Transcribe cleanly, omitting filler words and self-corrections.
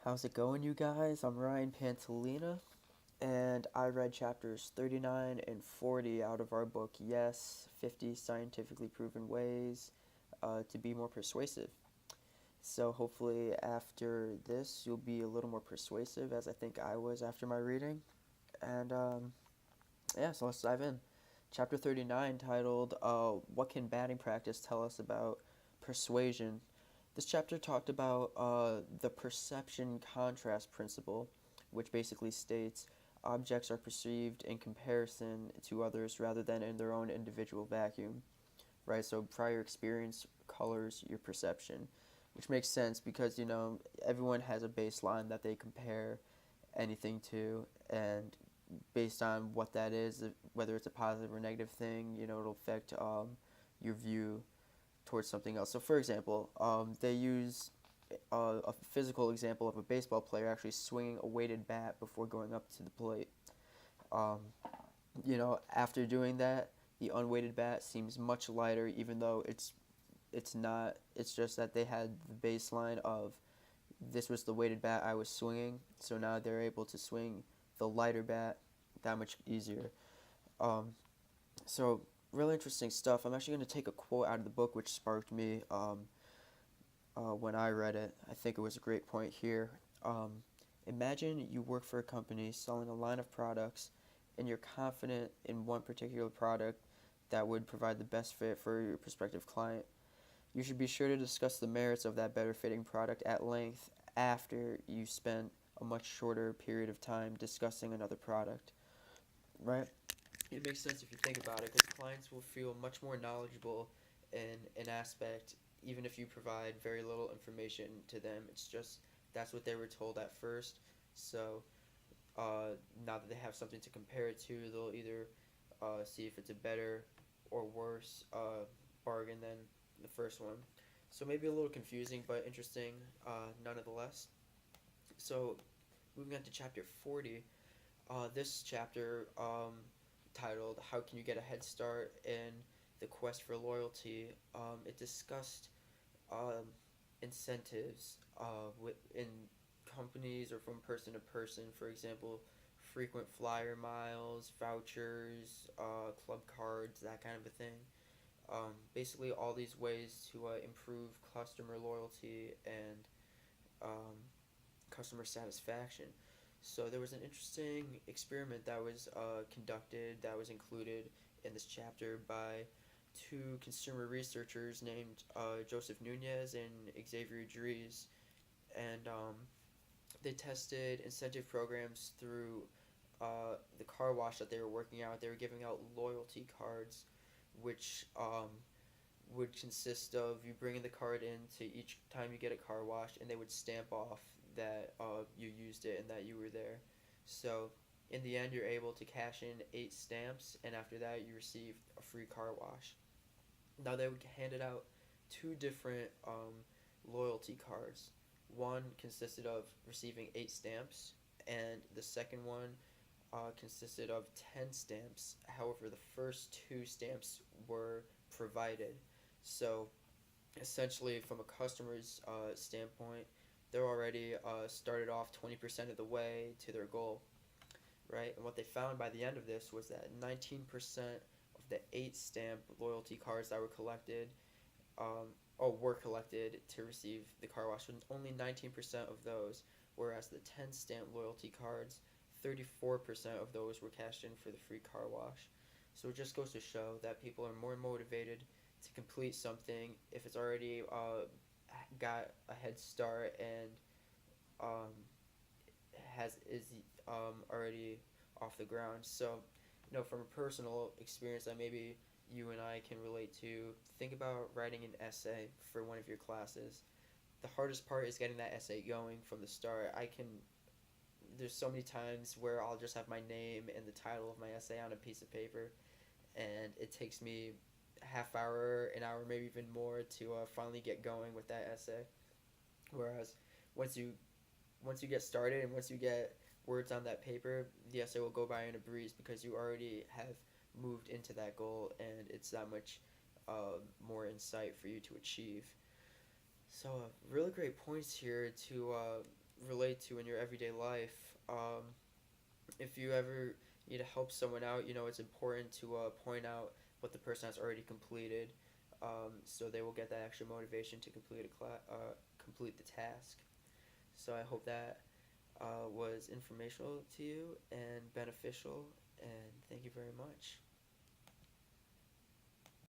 How's it going, you guys? I'm Ryan Pantalina, and I read chapters 39 and 40 out of our book, Yes, 50 Scientifically Proven Ways to Be More Persuasive. So, hopefully, after this, you'll be a little more persuasive, as I think I was after my reading. And, yeah, so let's dive in. Chapter 39, titled What Can Batting Practice Tell Us About Persuasion? This chapter talked about the perception contrast principle, which basically states objects are perceived in comparison to others rather than in their own individual vacuum, right? So prior experience colors your perception, which makes sense because, everyone has a baseline that they compare anything to, and based on what that is, whether it's a positive or negative thing, it'll affect your view towards something else. So, for example, they use a physical example of a baseball player actually swinging a weighted bat before going up to the plate. Um, After doing that, the unweighted bat seems much lighter, even though it's not. It's just that they had the baseline of this was the weighted bat I was swinging, so now they're able to swing the lighter bat that much easier. Um, so really interesting stuff. I'm actually going to take a quote out of the book which sparked me when I read it. I think it was a great point here. Um, Imagine you work for a company selling a line of products, and you're confident in one particular product that would provide the best fit for your prospective client. You should be sure to discuss the merits of that better fitting product at length after you spend a much shorter period of time discussing another product, right? It makes sense if you think about it, because clients will feel much more knowledgeable in an aspect, even if you provide very little information to them. It's just that's what they were told at first. So now that they have something to compare it to, they'll either see if it's a better or worse bargain than the first one. So maybe a little confusing, but interesting nonetheless. So moving on to chapter 40, this chapter titled "How Can You Get a Head Start in the Quest for Loyalty?" It discussed um, incentives in companies or from person to person. For example, frequent flyer miles, vouchers, club cards, that kind of a thing. Basically, all these ways to improve customer loyalty and um, customer satisfaction. So there was an interesting experiment that was conducted that was included in this chapter by two consumer researchers named Joseph Nunez and Xavier Dries, and they tested incentive programs through the car wash that they were working out. They were giving out loyalty cards, which would consist of you bringing the card in to each time you get a car wash, and they would stamp off that you used it and that you were there. So in the end, you're able to cash in 8 stamps, and after that, you receive a free car wash. Now they would hand it out two different loyalty cards. One consisted of receiving 8 stamps, and the second one consisted of 10 stamps. However, the first 2 stamps were provided. So essentially, from a customer's standpoint, they're already started off 20% of the way to their goal, right? And what they found by the end of this was that 19% of the 8 stamp loyalty cards that were collected, were collected to receive the car wash, and only 19% of those, whereas the 10 stamp loyalty cards, 34% of those were cashed in for the free car wash. So it just goes to show that people are more motivated to complete something if it's already got a head start and um, has is already off the ground. So, from a personal experience that maybe you and I can relate to, think about writing an essay for one of your classes. The hardest part is getting that essay going from the start. There's so many times where I'll just have my name and the title of my essay on a piece of paper, and it takes me a half hour, an hour, maybe even more to finally get going with that essay. Whereas once you once you get started and once you get words on that paper, the essay will go by in a breeze because you already have moved into that goal, and it's that much more insight for you to achieve. So, really great points here to relate to in your everyday life. If you ever need to help someone out, it's important to point out what the person has already completed, so they will get that extra motivation to complete the task. So I hope that was informational to you and beneficial, and thank you very much.